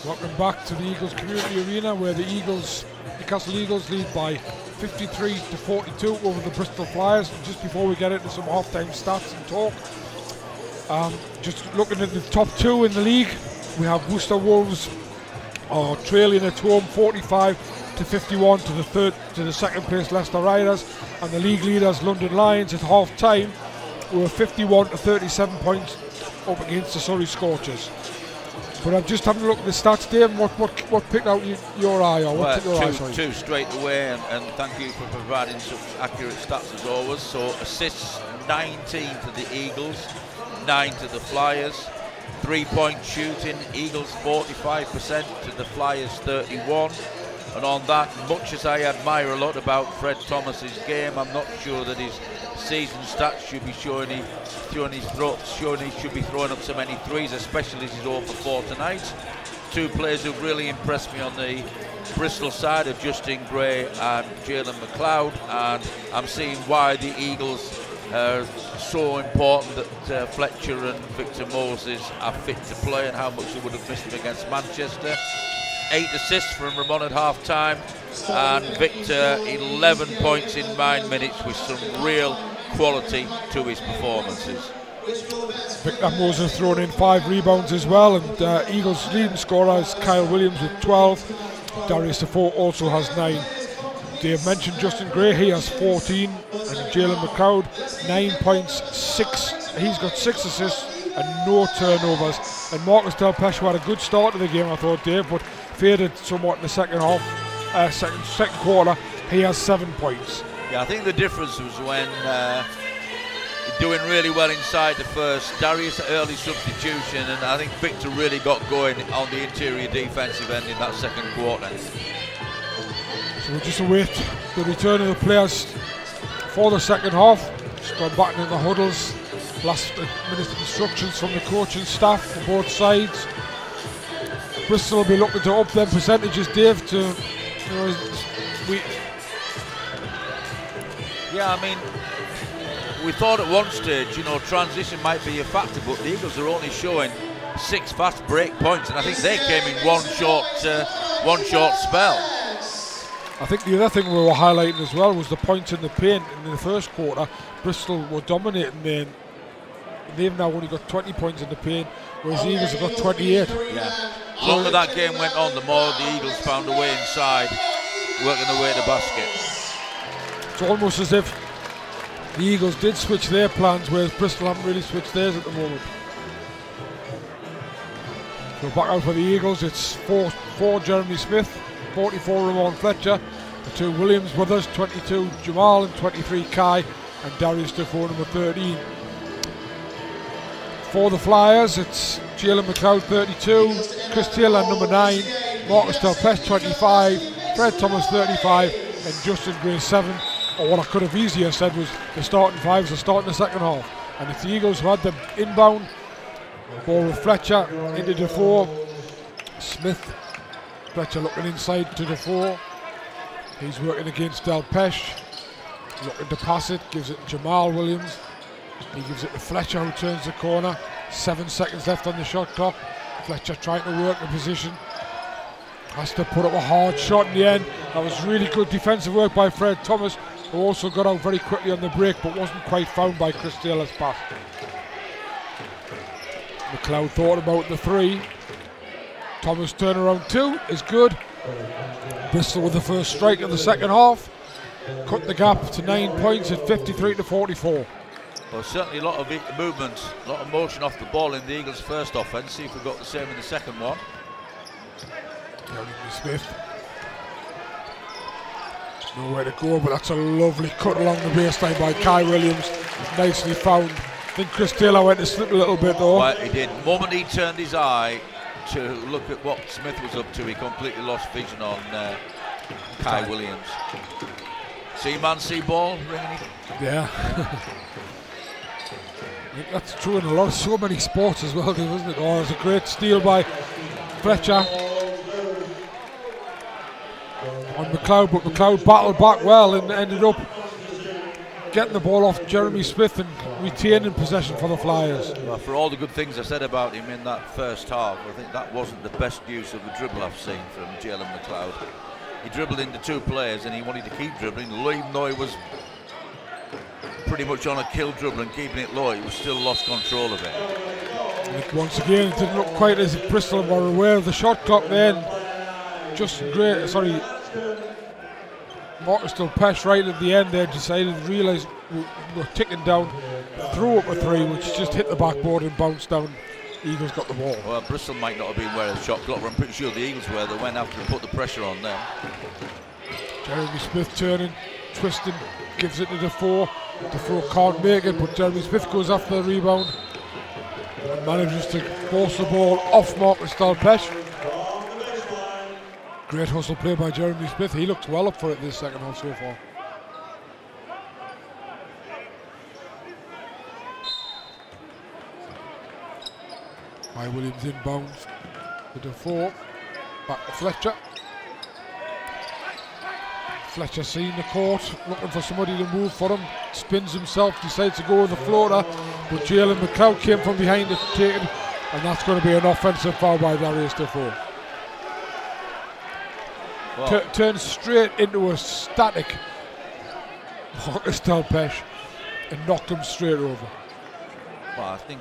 Welcome back to the Eagles Community Arena, where the Newcastle Eagles lead by 53-42 over the Bristol Flyers. And just before we get into some half-time stats and talk, just looking at the top two in the league, we have Worcester Wolves are trailing at home 45-51 to the second place Leicester Riders, and the league leaders London Lions at half-time were 51-37 points up against the Surrey Scorchers. But I'm just having a look at the stats, Dave. What picked out your eye? Or what well, took your eye? Two straight away, and thank you for providing such accurate stats as always. So assists 19 to the Eagles, 9 to the Flyers. 3-point shooting, Eagles 45% to the Flyers 31. And on that, much as I admire a lot about Fred Thomas's game, I'm not sure that his season stats should be showing he should be throwing up so many threes, especially as he's 0 for 4 tonight. Two players who've really impressed me on the Bristol side are Justin Gray and Jalen McLeod, and I'm seeing why the Eagles are so important that Fletcher and Victor Moses are fit to play, and how much they would have missed him against Manchester. 8 assists from Ramon at half-time, and Victor 11 points in 9 minutes with some real quality to his performances. Victor Moses thrown in 5 rebounds as well, and Eagles' leading scorer is Kyle Williams with 12. Darius Defoe also has 9. Dave mentioned Justin Gray, he has 14, and Jalen McLeod 9 points, 6. He's got 6 assists and no turnovers. And Marcus Delpeche had a good start to the game, I thought, Dave, but faded somewhat in the second half, second quarter. He has 7 points. Yeah, I think the difference was when doing really well inside the first, Darius early substitution, and I think Victor really got going on the interior defensive end in that second quarter. So we'll just await the return of the players for the second half. Just gone back into the huddles. Last minute instructions from the coaching staff for both sides. Bristol will be looking to up their percentages, Dave, to, you know, Yeah, I mean, we thought at one stage, you know, transition might be a factor, but the Eagles are only showing 6 fast break points, and I think they came in one short spell. I think the other thing we were highlighting as well was the points in the paint in the first quarter. Bristol were dominating there. They've now only got 20 points in the paint, whereas the Eagles have got 28. Yeah. The longer that game went on, the more the Eagles found a way inside, working their way to the basket. It's almost as if the Eagles did switch their plans, whereas Bristol haven't really switched theirs at the moment. So back out for the Eagles, it's 4 Jeremy Smith, 44 Ramon Fletcher, the 2 Williams brothers, 22 Jamal and 23 Kai, and Darius Defoe number 13. For the Flyers, it's Jalen McLeod 32, Chris Taylor number 9, Marcus Delpeche 25, Fred Thomas 35, and Justin Gray 7. Or what I could have easier said was the starting 5s are starting the second half. And it's the Eagles who had the inbound ball with Fletcher into Defoe. Smith, Fletcher looking inside to Defoe. He's working against Delpeche, looking to pass it, gives it to Jamal Williams. He gives it to Fletcher, who turns the corner. 7 seconds left on the shot clock. Fletcher trying to work the position. Has to put up a hard shot in the end. That was really good defensive work by Fred Thomas, who also got out very quickly on the break, but wasn't quite found by Chris Taylor's pass. McLeod thought about the 3. Thomas turnaround 2 is good. Bristol with the first strike of the second half. Cut the gap to 9 points at 53-44. Well, certainly a lot of movement, a lot of motion off the ball in the Eagles' first offense. See if we've got the same in the second one. Smith. Nowhere to go, but that's a lovely cut along the baseline by Kai Williams. Nicely found. I think Chris Taylor went to slip a little bit though. Well, he did. The moment he turned his eye to look at what Smith was up to, he completely lost vision on Kai Williams. See man, see ball, ringing. Yeah. I think that's true in so many sports as well, isn't it? Oh, it was a great steal by Fletcher on McLeod, but McLeod battled back well and ended up getting the ball off Jeremy Smith and retaining possession for the Flyers. Well, for all the good things I said about him in that first half, I think that wasn't the best use of the dribble I've seen from Jalen McLeod. He dribbled into two players and he wanted to keep dribbling, even though he was pretty much on a kill dribble and keeping it low, he was still lost control of it. And once again, it didn't look quite as if Bristol were aware of the shot clock then. Marcus Delpeche right at the end there decided, realised we were ticking down, threw up a three which just hit the backboard and bounced down. Eagles got the ball. Well, Bristol might not have been aware of the shot clock, but I'm pretty sure the Eagles were. They went after and put the pressure on them. Jeremy Smith turning, twisting, gives it to Defoe. Defoe can't make it, but Jeremy Smith goes after the rebound and manages to force the ball off Marcus Delpeche. Great hustle play by Jeremy Smith. He looks well up for it this second half so far. Kai Williams inbounds to Defoe. Back to Fletcher. Fletcher seeing the court, looking for somebody to move for him. Spins himself, decides to go with the floater, but Jalen McLeod came from behind to take it, and that's going to be an offensive foul by Darius Defoe. Turns straight into a static Marcus Delpeche and knocked him straight over. Well, I think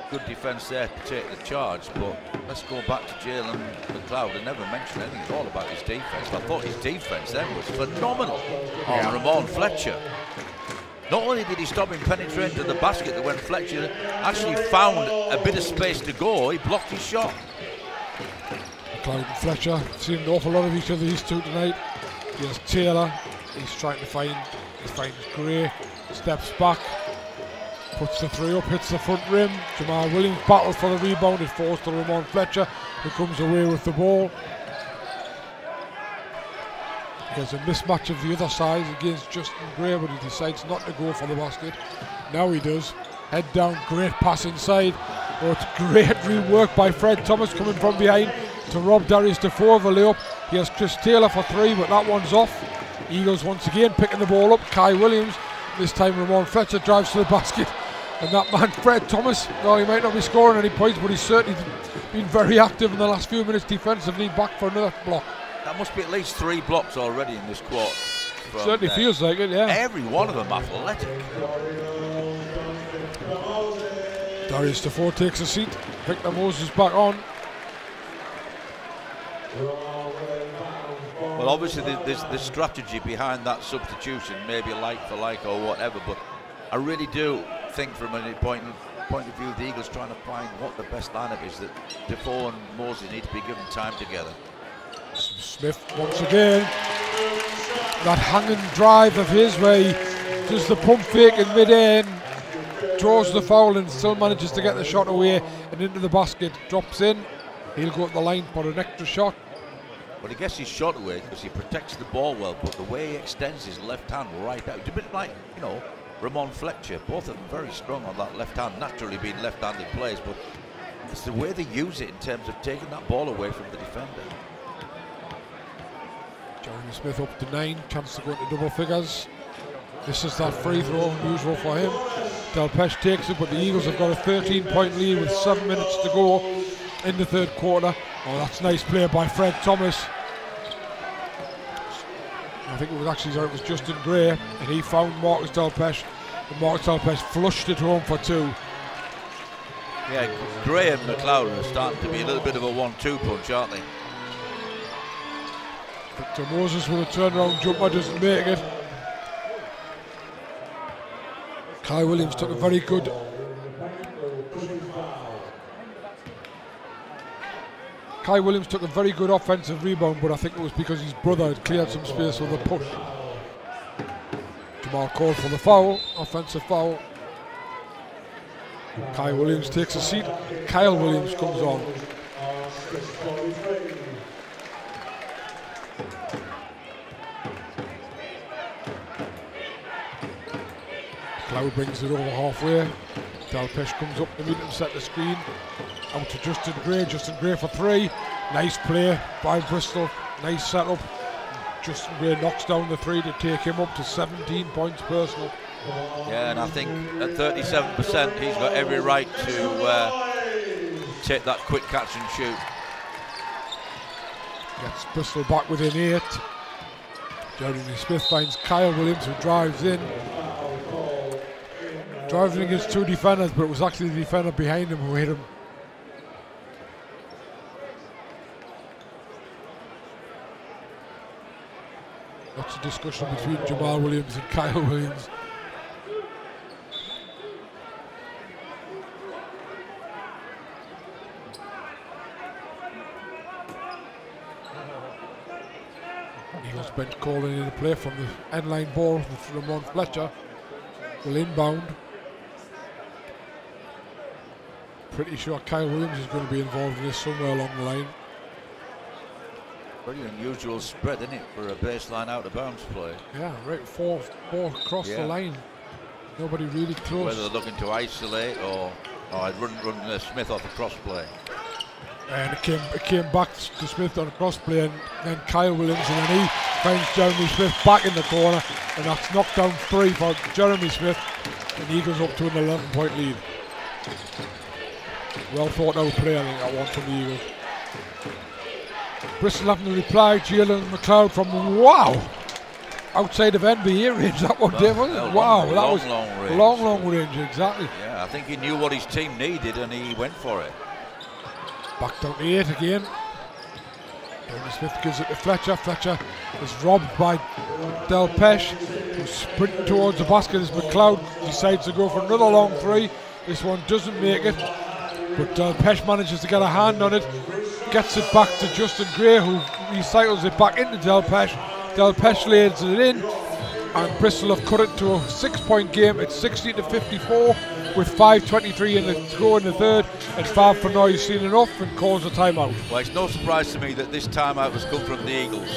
good defence there to take the charge, but let's go back to Jalen McLeod and never mention anything at all about his defence. I thought his defence then was phenomenal on Ramon Fletcher. Not only did he stop him penetrating to the basket, that when Fletcher actually found a bit of space to go, he blocked his shot. McLeod and Fletcher seen an awful lot of each other, these two tonight. Here's Taylor, he's trying to find, he finds Gray, steps back, puts the three up, hits the front rim. Jamal Williams battles for the rebound, it falls to Ramon Fletcher, who comes away with the ball. There's a mismatch of the other side against Justin Gray, but he decides not to go for the basket. Now he does. Head down, great pass inside. Oh, it's great rework by Fred Thomas coming from behind to rob Darius Defoe of the layup. Here's Chris Taylor for three, but that one's off. Eagles once again picking the ball up. Kai Williams, this time Ramon Fletcher drives to the basket. And that man, Fred Thomas, no, he might not be scoring any points, but he's certainly been very active in the last few minutes defensively, back for another block. That must be at least 3 blocks already in this quarter. Certainly feels like it, yeah. Every one of them athletic. Darius Defoe takes a seat. Victor Moses back on. Well, obviously there's the strategy behind that substitution, maybe like for like or whatever, but I really do think from a point of view, the Eagles trying to find what the best lineup is, that Defoe and Moses need to be given time together. Smith once again, that hanging drive of his where he does the pump fake in mid-air, draws the foul and still manages to get the shot away and into the basket, drops in, he'll go to the line for an extra shot. Well, he gets his shot away because he protects the ball well, but the way he extends his left hand right out, it's a bit like, you know, Ramon Fletcher, both of them very strong on that left hand, naturally being left-handed players, but it's the way they use it in terms of taking that ball away from the defender. Jeremy Smith up to 9, chance to go into double figures. This is that free throw, unusual for him. Delpeche takes it, but the Eagles have got a 13-point lead with 7 minutes to go in the third quarter. Oh, that's nice play by Fred Thomas. I think it was actually, it was Justin Gray, and he found Marcus Delpeche, and Marcus Delpeche flushed it home for 2. Yeah, Gray and McLeod are starting to be a little bit of a 1-2 punch, aren't they? Victor Moses with a turnaround jumper, doesn't make it. Kai Williams took a very good offensive rebound, but I think it was because his brother had cleared some space with a push. Jamal called for the foul, offensive foul. Kai Williams takes a seat. Kyle Williams comes on. Cloud brings it over halfway. Delpeche comes up to meet him, set the screen. Out to Justin Gray for 3. Nice play by Bristol. Nice setup. Justin Gray knocks down the 3 to take him up to 17 points personal. Yeah, and I think at 37%, he's got every right to take that quick catch and shoot. Gets Bristol back within 8. Jeremy Smith finds Kyle Williams, who drives in. Drives in against 2 defenders, but it was actually the defender behind him who hit him. Lots of discussion between Jamal Williams and Kyle Williams. Eagles bench calling in a play from the end line ball from Ramon Fletcher. Will inbound. Pretty sure Kyle Williams is going to be involved in this somewhere along the line. Very unusual spread, isn't it, for a baseline out of bounds play? Yeah, right, four across the line. Nobody really close. Whether they're looking to isolate or I'd run Smith off a cross play. And it came back to Smith on a cross play, and then Kyle Williams, and then he finds Jeremy Smith back in the corner, and that's knocked down 3 for Jeremy Smith, and the Eagles up to an 11-point lead. Well thought out play, I think, that one from the Eagles. Bristol having to reply. Jalen McLeod from outside of NBA range. That one, Dave, wasn't it? Wow, that was long range, exactly. Yeah, I think he knew what his team needed and he went for it. Back down to 8 again. Jeremy Smith gives it to Fletcher. Fletcher is robbed by Del Pesh, who's sprinting towards the basket as McLeod decides to go for another long 3. This one doesn't make it, but Del Pesh manages to get a hand on it. Gets it back to Justin Gray, who recycles it back into Del Pesh. Del Pesh lays it in, and Bristol have cut it to a 6-point game. It's 60-54 with 5:23 in the go in the third, and Fab Fanoy has seen enough and calls a timeout. Well, it's no surprise to me that this timeout has come from the Eagles.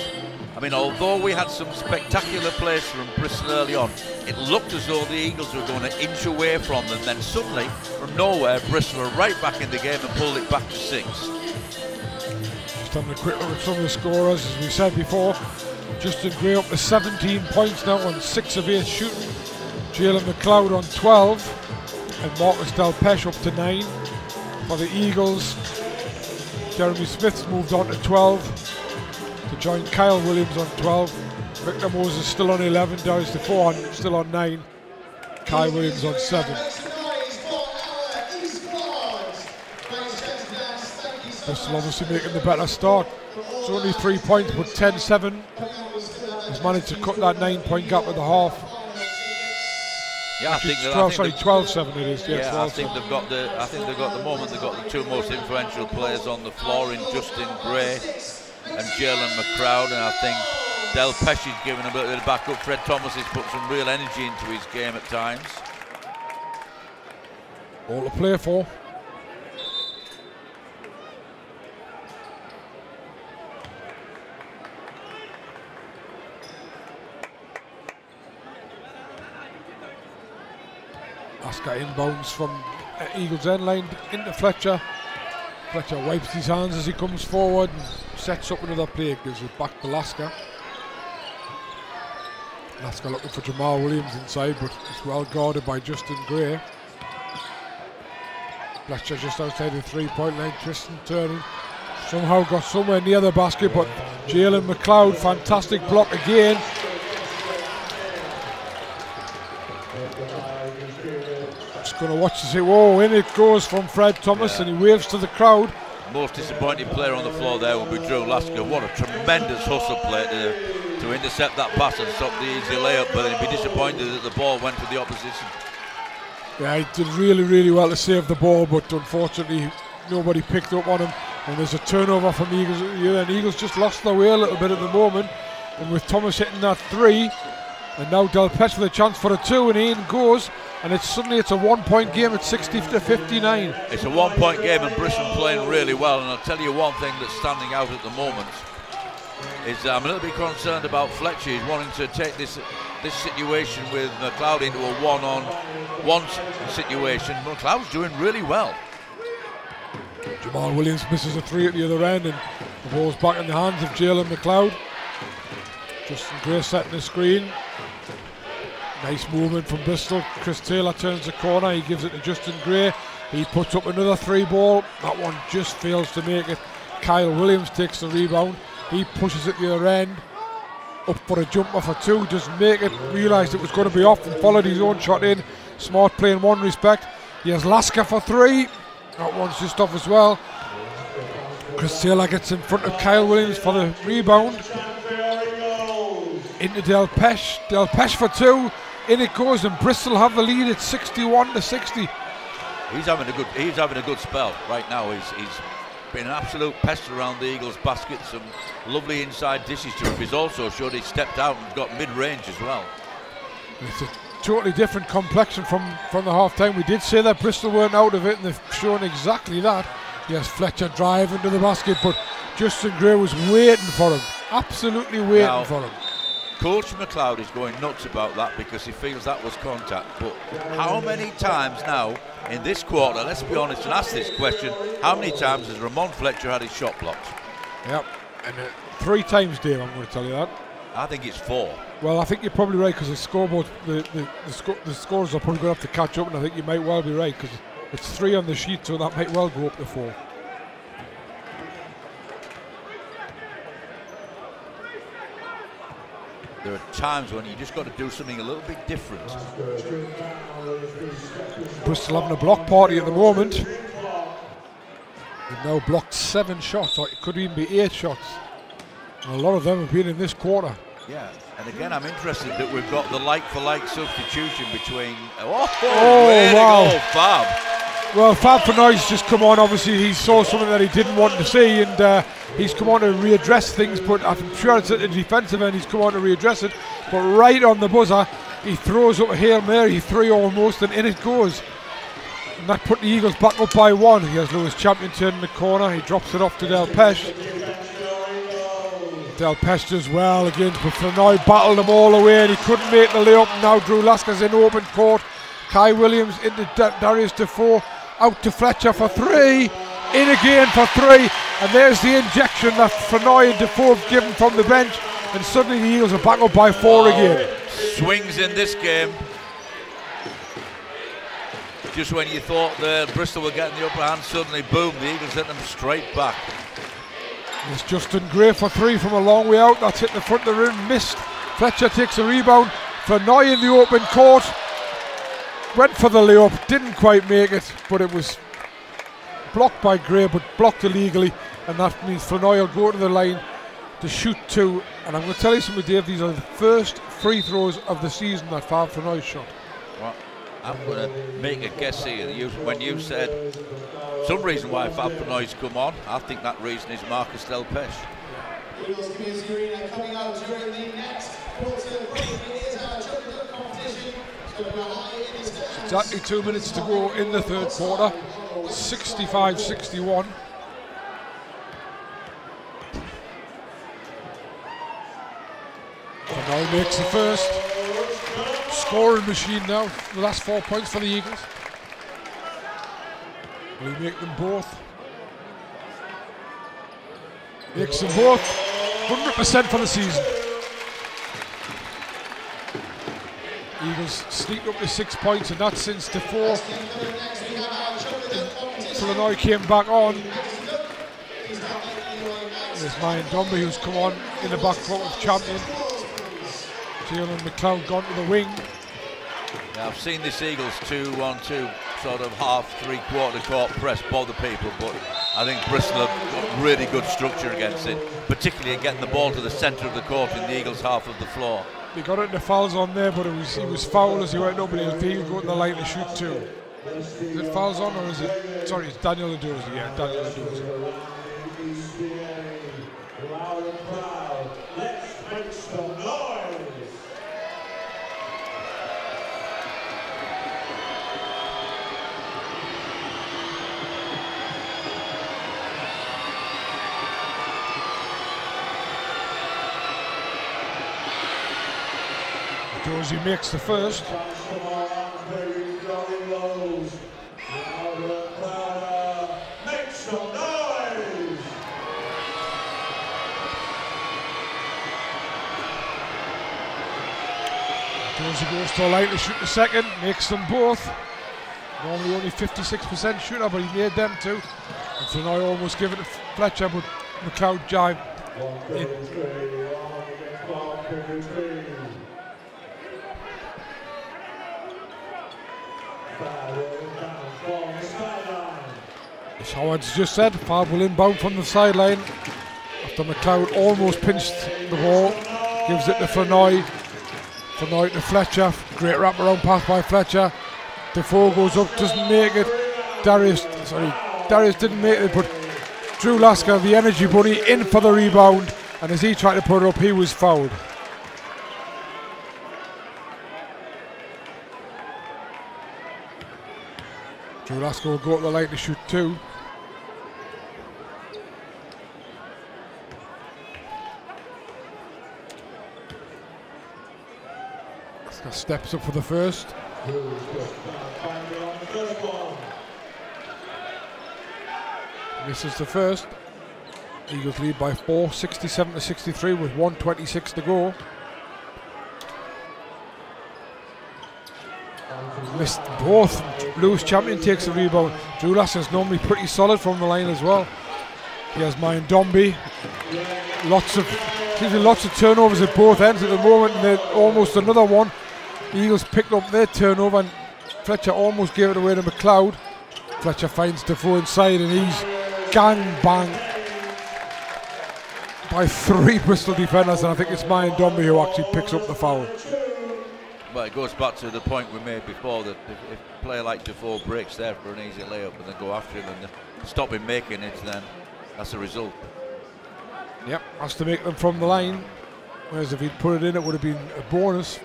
I mean, although we had some spectacular plays from Bristol early on, it looked as though the Eagles were going to inch away from them. Then suddenly, from nowhere, Bristol were right back in the game and pulled it back to 6. Having a quick look at some of the scorers, as we said before. Justin Gray up to 17 points now on 6 of 8 shooting. Jalen McLeod on 12, and Marcus Del Pesh up to 9. For the Eagles, Jeremy Smith's moved on to 12 to join Kyle Williams on 12. Victor Moses still on 11, Darius DeFore still on 9. Kyle Williams on 7. Bristol obviously making the better start. It's only 3 points, but 10-7 has managed to cut that 9-point gap at the half. Yeah, I think 12-7 it is. Yeah, I think they've got the moment. They've got the 2 most influential players on the floor in Justin Gray and Jalen McLeod, and I think Del Pesh is giving him a bit of backup. Fred Thomas has put some real energy into his game at times. All to play for. Asker inbounds from Eagles end line into Fletcher. Fletcher wipes his hands as he comes forward and sets up another play, gives it back to Lasker. Lasker looking for Jamal Williams inside, but it's well guarded by Justin Gray. Fletcher just outside the 3-point line. Tristan turning, somehow got somewhere near the basket, but Jalen McLeod, fantastic block again. Just going to watch to see, whoa, in it goes from Fred Thomas, and he waves to the crowd. Most disappointing player on the floor there will be Drew Lasker. What a tremendous hustle play to intercept that pass and stop the easy layup, but he'd be disappointed that the ball went to the opposition. Yeah, he did really, really well to save the ball, but unfortunately nobody picked up on him, and there's a turnover from the Eagles. Yeah, and Eagles just lost their way a little bit at the moment, and with Thomas hitting that 3, and now Del Pesh with a chance for a 2, and in goes, and it's a 1-point game at 60-59. It's a 1-point game, and Bristol playing really well, and I'll tell you one thing that's standing out at the moment is I'm a little bit concerned about Fletcher. He's wanting to take this situation with McLeod into a one-on-one situation. McLeod's doing really well. Jamal Williams misses a 3 at the other end, and the ball's back in the hands of Jalen McLeod. Justin Gray setting the screen. Nice movement from Bristol. Chris Taylor turns the corner. He gives it to Justin Gray. He puts up another 3 ball. That one just fails to make it. Kyle Williams takes the rebound. He pushes it the other end. Up for a jumper for 2. Doesn't make it. Realised it was going to be off and followed his own shot in. Smart play in one respect. Here's Lasker for 3. That one's just off as well. Chris Taylor gets in front of Kyle Williams for the rebound. Into Del Pesh. Del Pesh for 2. In it goes, and Bristol have the lead at 61-60. He's having a good spell right now. He's been an absolute pest around the Eagles' basket. Some lovely inside dishes to him. He's also showed he stepped out and got mid-range as well. It's a totally different complexion from the half-time. We did say that Bristol weren't out of it, and they've shown exactly that. Yes, Fletcher driving to the basket, but Justin Gray was waiting for him. Absolutely waiting for him. Coach McLeod is going nuts about that because he feels that was contact. But how many times now in this quarter, let's be honest and ask this question, how many times has Ramon Fletcher had his shot blocked? Yep, and 3 times, Dave, I'm going to tell you that. I think it's 4. Well, I think you're probably right, because the scoreboard, the scores are probably going to have to catch up, and I think you might well be right, because it's 3 on the sheet, so that might well go up to 4. There are times when you just got to do something a little bit different. Bristol having a block party at the moment. They've now blocked 7 shots, or it could even be 8 shots. And a lot of them have been in this quarter. Yeah, and again, I'm interested that we've got the like-for-like substitution between... wow. Fab. Well, Fab Fenoy's just come on. Obviously, he saw something that he didn't want to see, and he's come on to readdress things, but I'm sure it's at the defensive end he's come on to readdress it. But right on the buzzer, he throws up a Hail Mary 3 almost, and in it goes. And that put the Eagles back up by 1. Here's Lewis Champion turning the corner. He drops it off to Del Pesh. Del Pesh does well again, but Fenoy battled him all the way, and he couldn't make the layup. And now Drew Lasker's in open court. Kai Williams into Darius Defoe. Out to Fletcher for 3. In again for 3. And there's the injection that Fenoy and Defoe have given from the bench. And suddenly the Eagles are back up by 4 again. Swings in this game. Just when you thought Bristol were getting the upper hand, suddenly, boom, the Eagles hit them straight back. It's Justin Gray for 3 from a long way out. That's hit the front of the rim. Missed. Fletcher takes a rebound. Fenoy in the open court. Went for the layup, didn't quite make it, but it was blocked by Gray, but blocked illegally, and that means Fenoy will go to the line to shoot 2. And I'm going to tell you something, Dave, these are the first free throws of the season that Fab Fenoy shot. Well, I'm going to make a guess here. When you said some reason why Fab Fenoy's come on, I think that reason is Marcus Del Pesh. Exactly 2 minutes to go in the 3rd quarter. 65-61. Fenoy makes the first. Scoring machine now. The last 4 points for the Eagles. Will he make them both? Makes them both. 100% for the season. Eagles sneaked up to 6 points, and that's since Defoe. Fenoy came back on. There's Mayan Domby, who's come on in the back court with Champion. Jalen McLeod gone to the wing. Yeah, I've seen this Eagles 2-1-2 sort of half, 3/4 court press bother people, but I think Bristol have got really good structure against it, particularly in getting the ball to the centre of the court in the Eagles half of the floor. They got it in the fouls on there, but he was fouled as he went up, and he'll go to the line to shoot 2. Is it fouls on, or is it? Sorry, it's Daniel Adozi. Yeah, Daniel Adozi. Let's make some noise. Dorsey makes the first. Dorsey goes to a line to shoot the second, makes them both. Normally only 56% shooter, but he made them too. And so now I almost give it to Fletcher, but McLeod jived in. As Howard's just said, foul will inbound from the sideline after McLeod almost pinched the ball. Gives it to Flanoy. Flanoy to Fletcher. Great wraparound pass by Fletcher. Defoe goes up, doesn't make it. Darius didn't make it, but Drew Lasker, the energy bunny, in for the rebound, and as he tried to put it up, he was fouled. Drew Lasker will go up the line to shoot two. Lasker steps up for the first. Misses the first. Eagles lead by 4, 67-63 with 1:26 to go. Missed both. Blues champion takes the rebound. Drew Lasker's normally pretty solid from the line as well. He has Mayan Domby. Lots of turnovers at both ends at the moment, and almost another one. The Eagles picked up their turnover, and Fletcher almost gave it away to McLeod. Fletcher finds Defoe inside, and he's gang bang by 3 Bristol defenders, and I think it's Mayan Domby who actually picks up the foul. Well, it goes back to the point we made before, that if a player like Defoe breaks there for an easy layup and then go after him and stop him making it, then that's the result. Yep, has to make them from the line, whereas if he'd put it in, it would have been a bonus.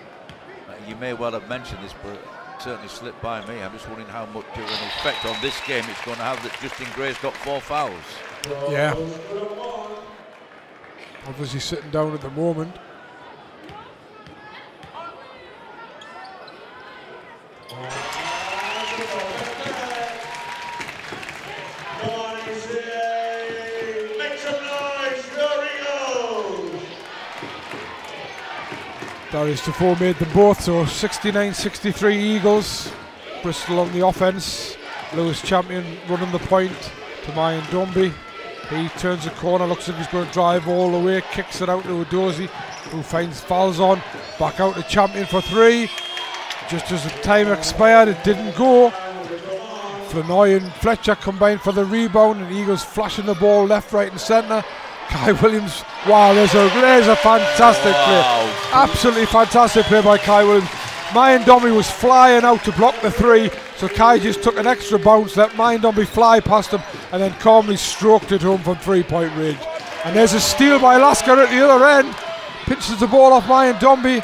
You may well have mentioned this, but it certainly slipped by me. I'm just wondering how much of an effect on this game it's going to have that Justin Gray's got 4 fouls. Yeah. Obviously sitting down at the moment. Darius Defoe made them both, so 69-63 Eagles. Bristol on the offense. Lewis Champion running the point to Mayan Domby. He turns the corner, looks as if he's going to drive all the way, kicks it out to Dorsey, who finds Falzon. Back out to Champion for 3. Just as the time expired, it didn't go. Flanoy and Fletcher combined for the rebound, and Eagles flashing the ball left, right and centre. Kai Williams, wow, there's a fantastic play. Absolutely fantastic play by Kai Williams. Mayan Domby was flying out to block the 3, so Kai just took an extra bounce, let Mayan Domby fly past him, and then calmly stroked it home from 3-point range. And there's a steal by Lasker at the other end. Pinches the ball off Mayan Domby.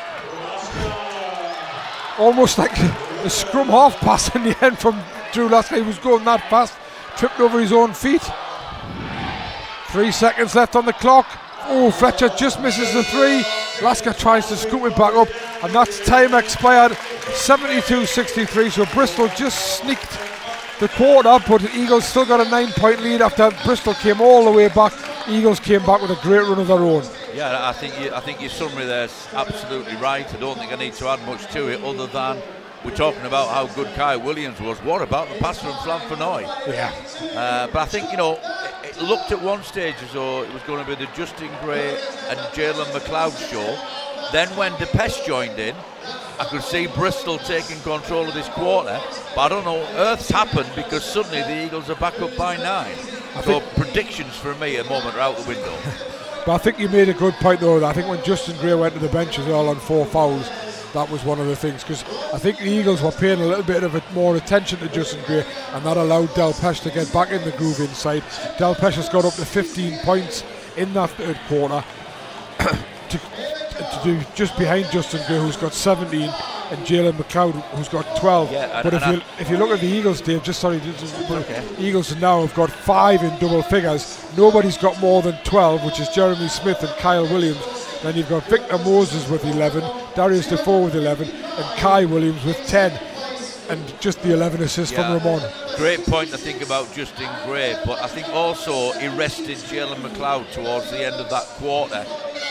Almost like a scrum half pass in the end from Drew Lasker. He was going that fast, tripped over his own feet. 3 seconds left on the clock. Oh, Fletcher just misses the 3. Lasker tries to scoop it back up, and that's time expired. 72-63, so Bristol just sneaked the quarter, but the Eagles still got a 9-point lead after Bristol came all the way back. Eagles came back with a great run of their own. Yeah, I think your summary there's absolutely right. I don't think I need to add much to it, other than we're talking about how good Kai Williams was. What about the pass from Flanoy? Yeah. But I think, it looked at one stage as though it was going to be the Justin Gray and Jalen McLeod show. Then when Depeche joined in, I could see Bristol taking control of this quarter. But I don't know, earth's happened, because suddenly the Eagles are back up by 9. So predictions for me at the moment are out the window. But I think you made a good point though. I think when Justin Gray went to the bench as well on 4 fouls, that was one of the things, because I think the Eagles were paying a little bit of more attention to Justin Gray, and that allowed Delpeche to get back in the groove inside. Delpeche has got up to 15 points in that third quarter to do just behind Justin Gray, who's got 17, and Jalen McLeod, who's got 12. Yeah, but if you look at the Eagles, Dave, the Eagles now have got 5 in double figures. Nobody's got more than 12, which is Jeremy Smith and Kyle Williams. Then you've got Victor Moses with 11, Darius Defoe with 11, and Kai Williams with 10, and just the 11 assists from Ramon. Great point to think about Justin Gray, but I think also he rested Jalen McLeod towards the end of that quarter,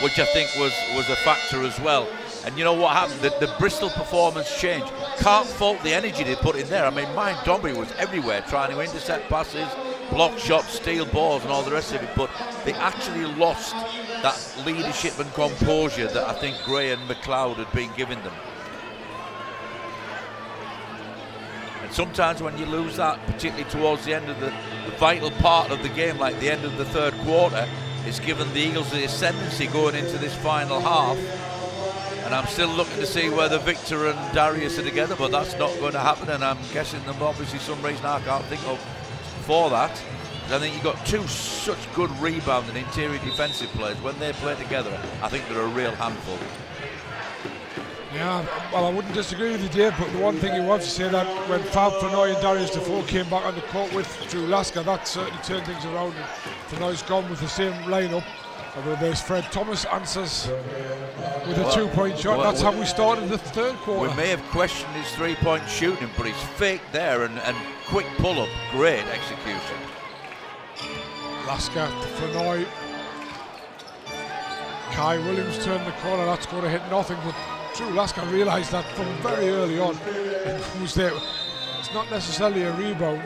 which I think was a factor as well. And you know what happened? The Bristol performance changed. Can't fault the energy they put in there. I mean, Mike Domby was everywhere trying to intercept passes, block shots, steal balls and all the rest of it, but they actually lost that leadership and composure that I think Gray and McLeod had been giving them. And sometimes when you lose that, particularly towards the end of the vital part of the game, like the end of the third quarter, it's given the Eagles the ascendancy going into this final half. And I'm still looking to see whether Victor and Darius are together, but that's not going to happen, and I'm guessing there's obviously some reason I can't think of for that. I think you've got two such good rebound and interior defensive players. When they play together, I think they're a real handful. Yeah, well, I wouldn't disagree with you, Dave, but the one thing you want to say that when Fab Flanoy and Darius Defoe came back on the court with Drew Lasker, that certainly turned things around. And Flanoy's gone with the same lineup. Although there's Fred Thomas answers with a two-point shot. That's how we started the third quarter. We may have questioned his three-point shooting, but he's fake there and quick pull-up. Great execution. Lasker to Flanoy. Kai Williams turned the corner. That's going to hit nothing, but Drew Lasker realised that from very early on. And was there. It's not necessarily a rebound.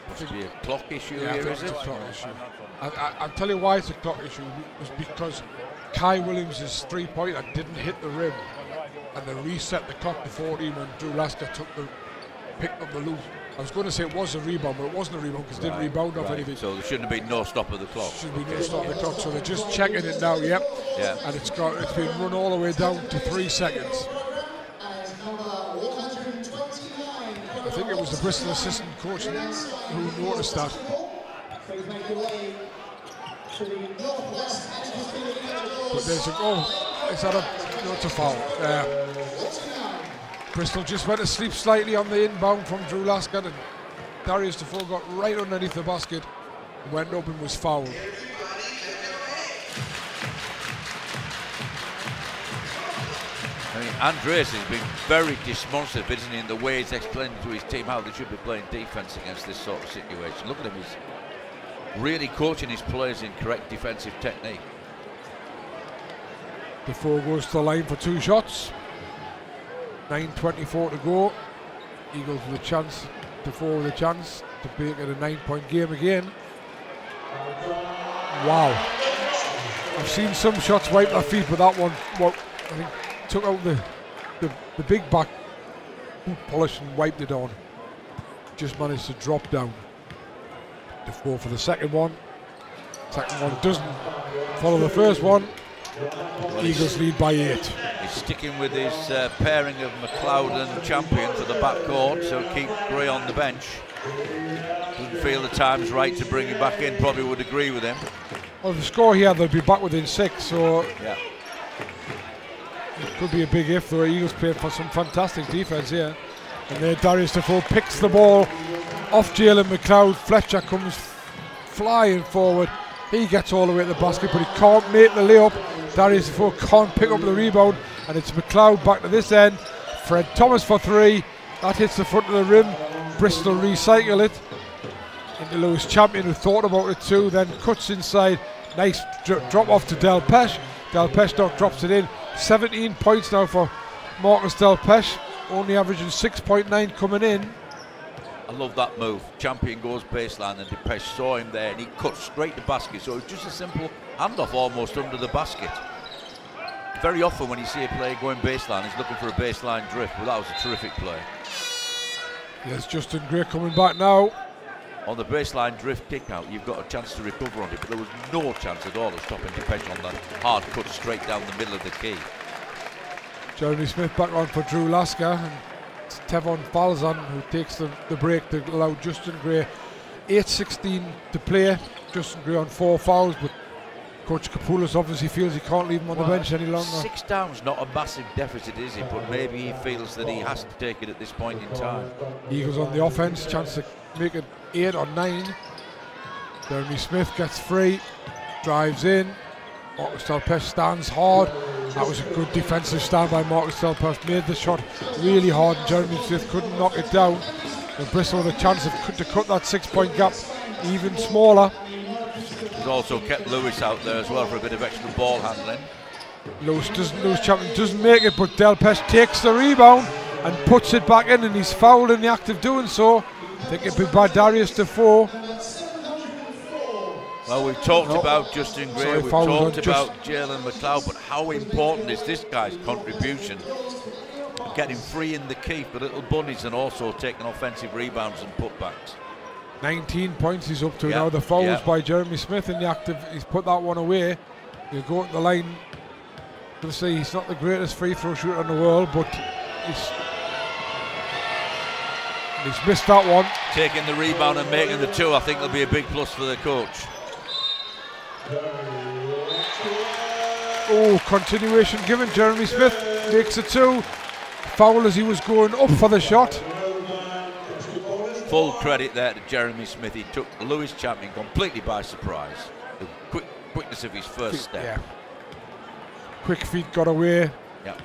Must be a clock issue here, is it's it? a clock issue. I'll tell you why it's a clock issue. It's because Kai Williams' three-pointer didn't hit the rim, and they reset the clock to 14 when Drew Lasker picked up the loop. I was going to say it was a rebound, but it wasn't a rebound because it didn't rebound off anything. So there shouldn't have been no stop of the clock. Shouldn't be no stop of the clock. So they're just checking it now. Yep. Yeah. And it's been run all the way down to 3 seconds. I think it was the Bristol assistant coach who noticed that. But there's a goal. Is that it's a foul? Bristol just went to sleep slightly on the inbound from Drew Lasker, and Darius Defoe got right underneath the basket, went up and was fouled. I mean, Andreas has been very demonstrative, isn't he, in the way he's explaining to his team how they should be playing defence against this sort of situation. Look at him, he's really coaching his players in correct defensive technique. Defoe goes to the line for 2 shots. 9:24 to go. Eagles with a chance, Defoe with a chance to make it a 9-point game again. Wow. I've seen some shots wipe their feet, but that one, I think, took out the big back boot polish and wiped it on. Just managed to drop down. Defoe for the second one. Second one doesn't follow the first one. Well, Eagles lead by 8. He's sticking with his pairing of McLeod and Champion for the backcourt, so keep Gray on the bench. Doesn't feel the time's right to bring him back in, probably would agree with him. Well, the score here, they'll be back within 6, so yeah. It could be a big if, though. Eagles played for some fantastic defense here. And there Darius Defoe picks the ball off Jalen McLeod. Fletcher comes flying forward. He gets all the way to the basket, but he can't make the layup. Darius Defoe can't pick up the rebound, and it's McLeod back to this end. Fred Thomas for 3. That hits the front of the rim. Bristol recycle it into Lewis Champion, who thought about it too, then cuts inside. Nice drop off to Del Pesh. Del Pesh now drops it in. 17 points now for Marcus Del Pesh, only averaging 6.9 coming in. I love that move. Champion goes baseline and Depeche saw him there and he cut straight to basket. So it's just a simple handoff almost under the basket. Very often when you see a player going baseline, he's looking for a baseline drift, but that was a terrific play. Yes, Justin Gray coming back now. On the baseline drift kick out, you've got a chance to recover on it, but there was no chance at all of stopping Depeche on that hard cut straight down the middle of the key. Jeremy Smith back on for Drew Lasker, and it's Tevon Falzon who takes the break to allow Justin Gray. 8:16 to play. Justin Gray on 4 fouls, but Coach Kapoulis obviously feels he can't leave him on the bench any longer. 6 down's not a massive deficit, is it? But maybe he feels that he has to take it at this point in time. Eagles on the offense, chance to make it 8 or 9. Jeremy Smith gets free, drives in. Marcus Del Pesh stands hard. That was a good defensive stand by Marcus Del Pesh. Made the shot really hard, and Jeremy Smith couldn't knock it down. And Bristol had a chance to cut that 6-point gap even smaller. He's also kept Lewis out there as well for a bit of extra ball handling. Lewis Champion doesn't make it, but Delpesh takes the rebound and puts it back in, and he's fouled in the act of doing so. I think it'd be by Darius Defoe. Well, we've talked about Justin Gray, we've talked about Jalen McLeod, but how important is this guy's contribution? Getting free in the key for little bunnies and also taking offensive rebounds and putbacks. 19 points he's up to now. The fouls by Jeremy Smith in the act of, he's put that one away. You go to the line. We'll say he's not the greatest free throw shooter in the world, but he's missed that one. Taking the rebound and making the two, I think will be a big plus for the coach. Oh, continuation given. Jeremy Smith makes a two. Foul as he was going up for the shot. Full credit there to Jeremy Smith. He took Lewis Champion completely by surprise. The quickness of his first step. Yeah. Quick feet got away,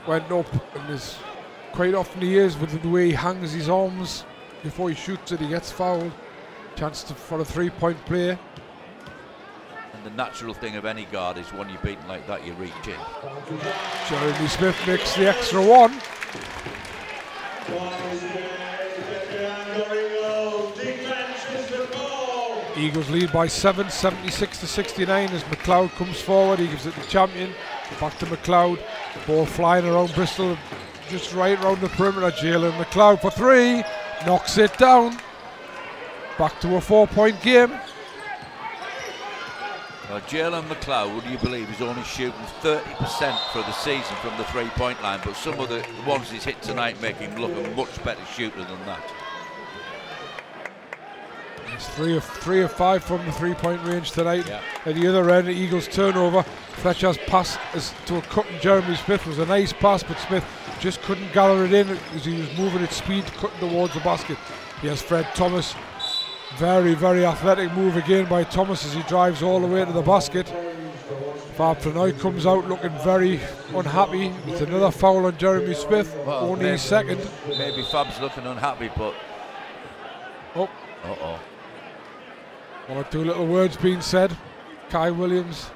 went up, and as quite often he is with the way he hangs his arms before he shoots it, he gets fouled. Chance for a three-point play. And the natural thing of any guard is when you're beaten like that, you reach in. Jeremy Smith makes the extra one. Eagles lead by 7, 76-69 as McLeod comes forward. He gives it to Champion. Back to McLeod. Ball flying around Bristol, just right around the perimeter. Jalen McLeod for three. Knocks it down. Back to a 4-point game. Well, Jalen McLeod, would you believe, is only shooting 30% for the season from the three-point line, but some of the ones he's hit tonight make him look a much better shooter than that. It's 3 of 5 from the three-point range tonight. At the other end, the Eagles turnover. Fletcher's pass to a cutting Jeremy Smith was a nice pass, but Smith just couldn't gather it in as he was moving at speed, cutting towards the basket. Here's Fred Thomas. Very, very athletic move again by Thomas as he drives all the way to the basket. Fab Planoy comes out looking very unhappy. It's another foul on Jeremy Smith, only his second. Maybe Fab's looking unhappy, but... Oh. Uh-oh. One or two little words being said. Kai Williams.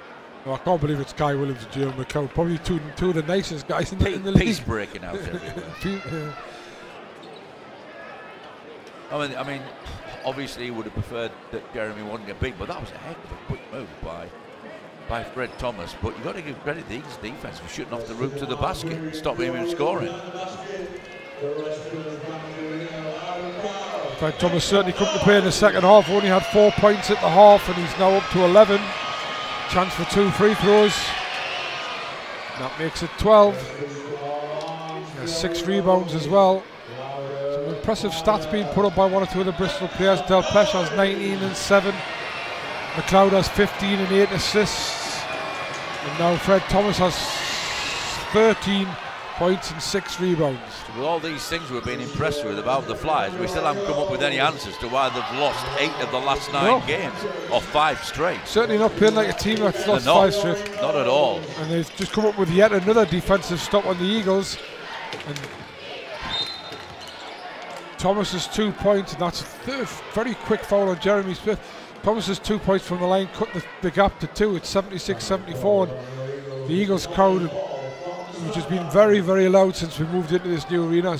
No, I can't believe it's Kai Williams and Jalen McLeod. Probably two of the nicest guys in the league. Peace breaking out everywhere. I mean, obviously he would have preferred that Jeremy wouldn't get beat, but that was a heck of a quick move by Fred Thomas. But you've got to give credit to the Eagles defense for shooting off the route to the basket and stopping him from scoring. Fred Thomas certainly couldn't play in the second half. Only had 4 points at the half, and he's now up to 11. Chance for 2 free throws. That makes it 12. He has 6 rebounds as well. Some impressive stats being put up by one or two of the Bristol players. Delpesh has 19 and 7. McLeod has 15 and 8 assists. And now Fred Thomas has 13 points and 6 rebounds. With all these things we've been impressed with about the Flyers, we still haven't come up with any answers to why they've lost 8 of the last 9 games, or 5 straight. Certainly not playing like a team that's lost 5 straight. Not at all. And they've just come up with yet another defensive stop on the Eagles. And Thomas's 2 points, and that's a very quick foul on Jeremy Smith. Thomas's 2 points from the line cut the gap to 2. It's 76-74. And the Eagles crowd, which has been very, very loud since we moved into this new arena,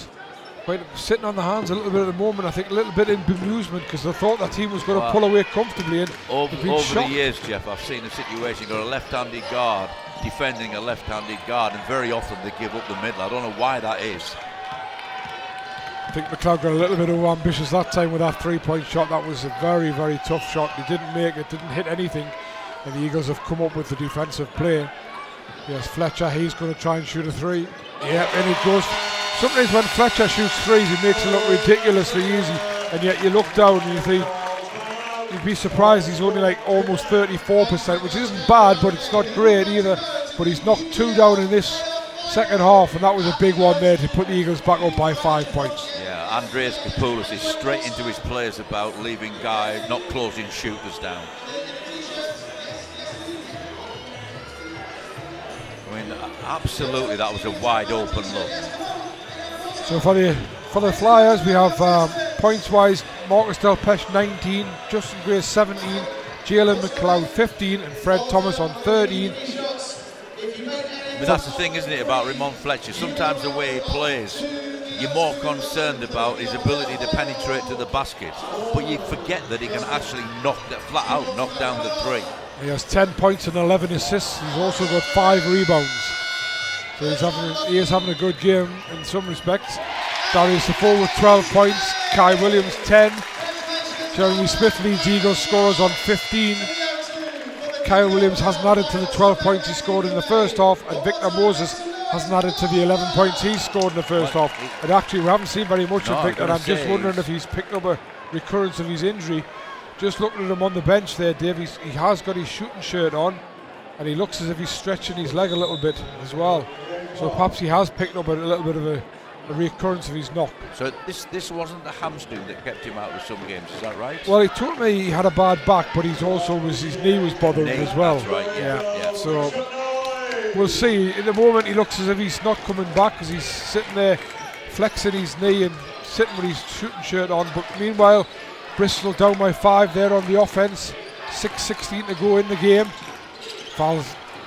quite sitting on the hands a little bit at the moment. I think a little bit in bemusement because they thought that team was going to pull away comfortably. And over the years, Jeff, I've seen a situation, got a left-handed guard defending a left-handed guard, and very often they give up the middle. I don't know why that is. I think McLeod got a little bit overambitious that time with that 3-point shot. That was a very, very tough shot. He didn't make it, didn't hit anything, and the Eagles have come up with the defensive play. Yes, Fletcher, he's going to try and shoot a 3. Yeah, and it goes. Sometimes when Fletcher shoots 3s, he makes it look ridiculously easy, and yet you look down and you think, you'd be surprised he's only like almost 34%, which isn't bad, but it's not great either. But he's knocked 2 down in this second half, and that was a big one there to put the Eagles back up by 5 points. Yeah, Andreas Kapoulis is straight into his players about leaving guys, not closing shooters down. I mean, absolutely, that was a wide open look. So for the Flyers, we have points-wise, Marcus Delpesh 19, Justin Gray 17, Jalen McLeod 15 and Fred Thomas on 13. But that's the thing, isn't it, about Ramon Fletcher? Sometimes the way he plays, you're more concerned about his ability to penetrate to the basket, but you forget that he can actually knock down the three. He has 10 points and 11 assists. He's also got 5 rebounds. So he is having a good game in some respects. Darius Defoe with 12 points. Kai Williams 10. Jeremy Smith leads Eagles scorers on 15. Kyle Williams hasn't added to the 12 points he scored in the first half, and Victor Moses hasn't added to the 11 points he scored in the first half. And actually we haven't seen very much of Victor, and I'm just wondering if he's picked up a recurrence of his injury. Just looking at him on the bench there, Dave, he has got his shooting shirt on, and he looks as if he's stretching his leg a little bit as well. So perhaps he has picked up a little bit of a recurrence of his knock. So this wasn't the hamstring that kept him out of some games, is that right? Well, he told me he had a bad back, but his knee was bothering him as well. That's right, yeah. So we'll see. In the moment he looks as if he's not coming back, because he's sitting there flexing his knee and sitting with his shooting shirt on. But meanwhile, Bristol down by 5 there on the offense. 6:16 to go in the game.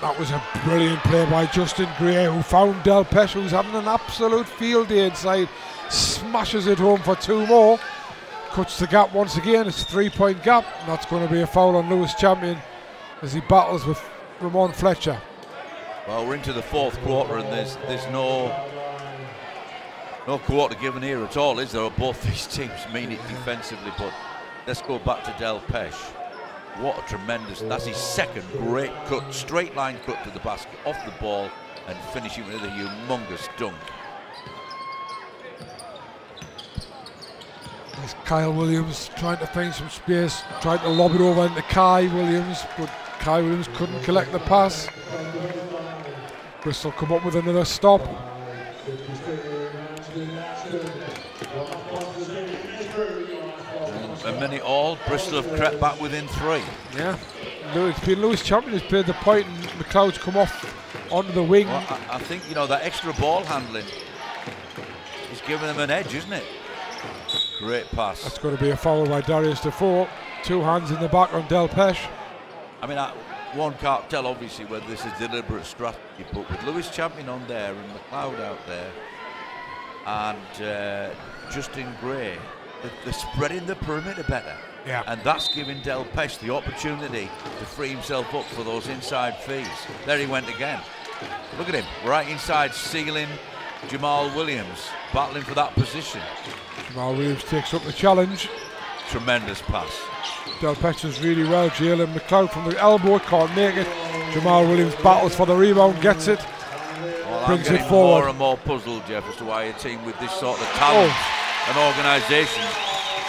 That was a brilliant play by Justin Gray, who found Del Pesh, who's having an absolute field day inside. Smashes it home for 2 more. Cuts the gap once again. It's a 3-point gap. And that's going to be a foul on Lewis Champion as he battles with Ramon Fletcher. Well, we're into the 4th quarter, and there's no quarter given here at all, is there? Both these teams mean it defensively, but let's go back to Del Pesh. What a tremendous, that's his second great cut, straight line cut to the basket, off the ball, and finishing with a humongous dunk. There's Kyle Williams trying to find some space, trying to lob it over into Kai Williams, but Kai Williams couldn't collect the pass. Bristol come up with another stop. A minute all, Bristol have crept back within 3. Yeah, it's been Lewis Champion who's played the point, and McLeod's come off onto the wing. Well, I think, you know, that extra ball handling is giving them an edge, isn't it? Great pass. That's going to be a foul by Darius Defoe. 2 hands in the back on Del Pesh. I mean, one can't tell obviously whether this is deliberate strategy, but with Lewis Champion on there and McLeod out there and Justin Gray, they're spreading the perimeter better. Yeah. And that's giving Del Pesh the opportunity to free himself up for those inside feeds. There he went again. Look at him, right inside, sealing Jamal Williams, battling for that position. Jamal Williams takes up the challenge. Tremendous pass. Del Pesh does really well. Jalen McLeod from the elbow, can't make it. Jamal Williams battles for the rebound, gets it, well, brings I'm it forward. More and more puzzled, Jeff, as to why a team with this sort of talent and organisation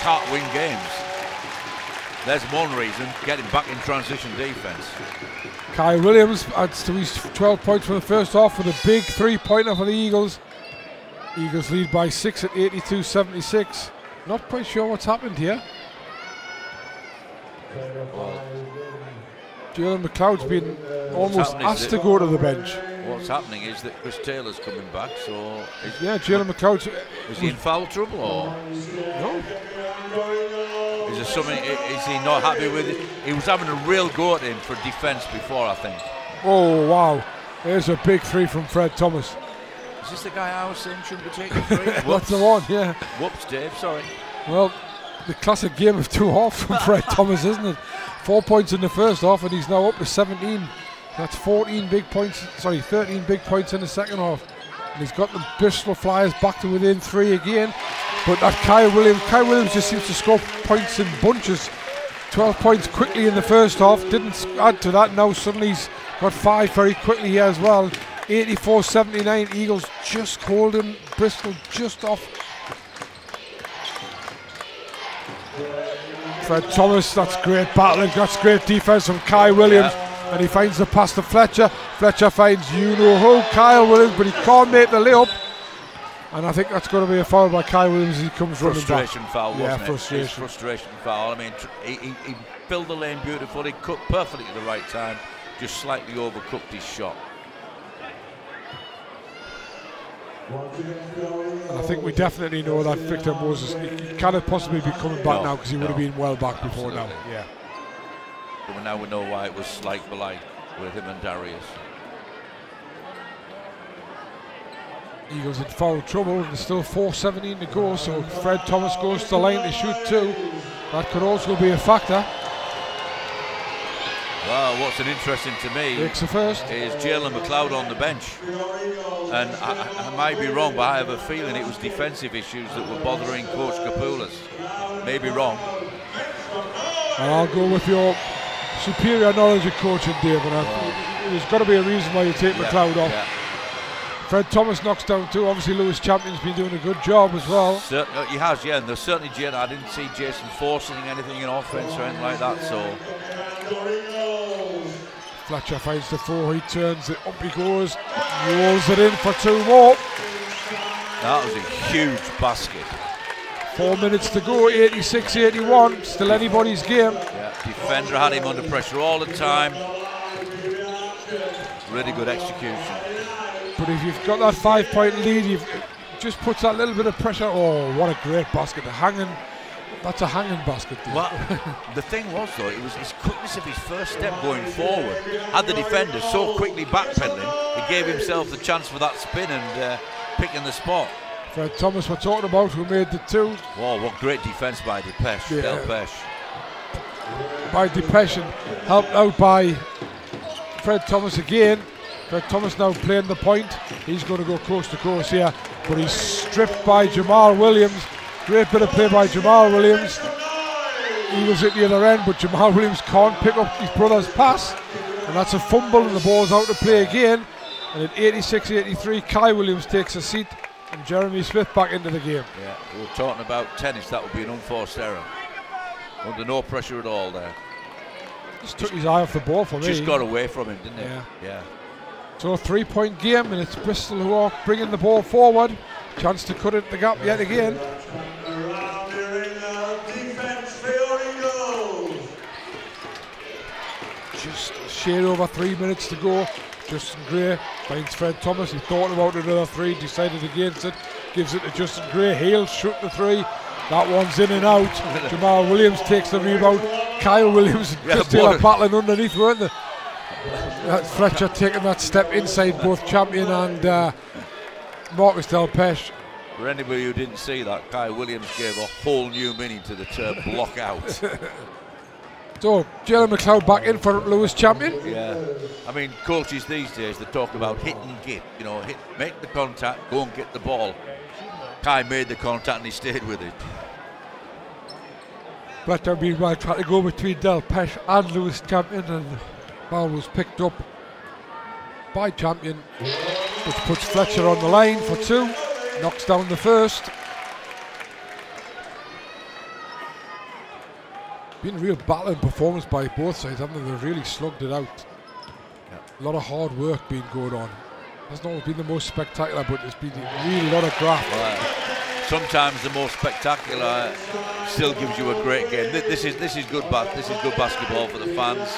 can't win games. There's one reason, getting back in transition defence. Kai Williams adds to his 12 points from the first half with a big 3-pointer for the Eagles. Eagles lead by 6 at 82-76. Not quite sure what's happened here. Jalen McLeod's been almost asked to go to the bench. What's happening is that Chris Taylor's coming back, so... Jalen McLeod... Is he in foul trouble, or...? No. Is there something... Is he not happy with it? He was having a real go at him for defence before, I think. Oh, wow. There's a big 3 from Fred Thomas. Is this the guy I was saying shouldn't be taking 3? That's the one, yeah. Whoops, Dave, sorry. Well, the classic game of 2 halves from Fred Thomas, isn't it? 4 points in the first half, and he's now up to 17. That's 13 big points in the second half. And he's got the Bristol Flyers back to within 3 again. But that Kai Williams just seems to score points in bunches. 12 points quickly in the first half, didn't add to that. Now suddenly he's got 5 very quickly here as well. 84-79, Eagles just holding Bristol just off. Fred Thomas, that's great battling, that's great defense from Kai Williams. And he finds the pass to Fletcher. Fletcher finds you-know-who, Kyle Williams, but he can't make the layup. And I think that's going to be a foul by Kai Williams as he comes running back. Frustration foul, wasn't it? Frustration. It's frustration foul. I mean, he filled the lane beautifully, cut perfectly at the right time, just slightly overcooked his shot. I think we definitely know that Victor Moses, he cannot possibly be coming back now, because he would have been well back before now. Yeah. But now we know why it was slight blight with him and Darius. Eagles in foul trouble, and there's still 4:17 to go, so Fred Thomas goes to the line to shoot 2. That could also be a factor. Well, what's interesting to me Takes the first. is Jalen McLeod on the bench. And I might be wrong, but I have a feeling it was defensive issues that were bothering Coach Kapoulas. Maybe wrong. And I'll go with your superior knowledge of coaching, Dave. And there's got to be a reason why you take McLeod off. Yeah. Fred Thomas knocks down 2. Obviously, Lewis Champion's been doing a good job as well. He has, yeah. And there's certainly I didn't see Jason forcing anything in offense or anything like that. So Fletcher finds the 4. He turns it up. He goes, rolls it in for 2 more. that was a huge basket. 4 minutes to go. 86-81. Still anybody's game. Yeah, defender had him under pressure all the time. Really good execution. But if you've got that 5-point lead, it just puts that little bit of pressure. Oh, what a great basket. That's a hanging basket. Dude. Well, the thing was, though, it was his quickness of his first step going forward. Had the defender so quickly backpedaling, he gave himself the chance for that spin and picking the spot. Fred Thomas we're talking about, who made the 2. Wow, what great defence by Depeche, Yeah. Delpeche. By Depeche, and helped out by Fred Thomas again. Fred Thomas now playing the point. He's going to go coast to coast here, but he's stripped by Jamal Williams. Great bit of play by Jamal Williams. Eagles at the other end, but Jamal Williams can't pick up his brother's pass, and that's a fumble, and the ball's out to play again. And at 86-83, Kai Williams takes a seat, and Jeremy Smith back into the game. Yeah, we were talking about tennis. That would be an unforced error. Under no pressure at all there. Just took his eye off the ball for me. Just got away from him, didn't it? Yeah. So a 3-point game, and it's Bristol who are bringing the ball forward. Chance to cut it the gap yet again. Just a shade over 3 minutes to go. Justin Gray finds Fred Thomas. He thought about another 3, decided against it. Gives it to Justin Gray. He'll shoot the 3. That one's in and out. Jamal Williams takes the rebound. Kyle Williams and Chris Taylor battling underneath, weren't they? That's Fletcher taking that step inside both Champion and Marcus Delpeche. For anybody who didn't see that, Kai Williams gave a whole new meaning to the term block out. So, Jalen McLeod back in for Lewis Champion. Yeah. I mean, coaches these days, they talk about hit and get. You know, make the contact, go and get the ball. Kai made the contact and he stayed with it. Fletcher meanwhile trying to go between Delpeche and Lewis Champion, and the ball was picked up by Champion, which puts Fletcher on the line for 2. Knocks down the first. Been a real battling performance by both sides, haven't they? They've really slugged it out. Yeah. A lot of hard work being going on. Hasn't always been the most spectacular, but there's been a real lot of graft. Well, sometimes the most spectacular still gives you a great game. This is good basketball for the fans.